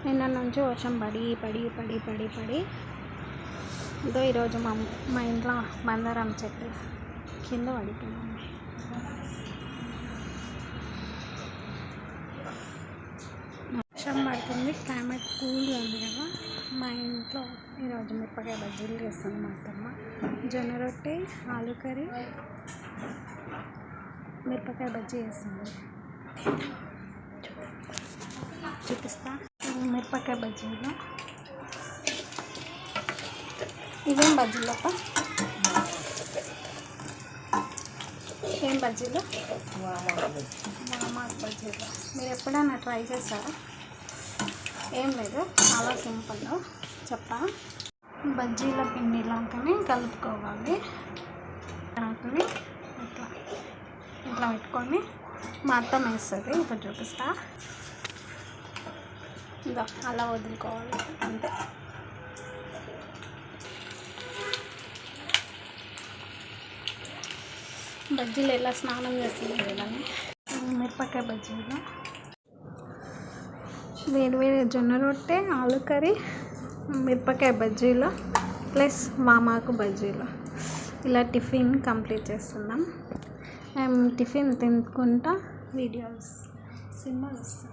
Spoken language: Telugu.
నిన్న నుంచి వర్షం పడి ఇదో ఈరోజు మా ఇంట్లో మందారం చెట్టు కింద పడిపోయింది. వర్షం పడుతుంది, క్లైమేట్ కూల్గా ఉంది కదా. మా ఇంట్లో ఈరోజు మిరపకాయ బజ్జీలు చేస్తుంది మా అత్తమ్మ. జొన్న రొట్టె, ఆలు కర్రీ, మిరపకాయ బజ్జీ చేస్తుంది. చూపిస్తా. మిరపకాయ బజ్జీలు ఇవేం బజ్జీలప్ప? ఏం బజ్జీలు? మామాకు బజ్జీలు. మీరు ఎప్పుడైనా ట్రై చేస్తారా? ఏం లేదు, చాలా సింపుల్. చెప్తా. బజ్జీల పిండి లాగానే కలుపుకోవాలి. ఇట్లా ఇట్లా పెట్టుకొని మా అత్తమ్మ వేస్తుంది. ఇప్పుడు చూపిస్తా. ఇంకా అలా వదులుకోవాలి అంతే. బజ్జీలు ఎలా స్నానం చేస్తుంది చూడండి. మిరపకాయ బజ్జీలు, వేడి జొన్న రొట్టె, ఆలు కర్రీ, మిరపకాయ బజ్జీలు ప్లస్ వామాకు బజ్జీలు. ఇలా టిఫిన్ కంప్లీట్ చేస్తున్నాం. మేము టిఫిన్ తినుకుంటా వీడియోస్ సినిమాలు వస్తాం.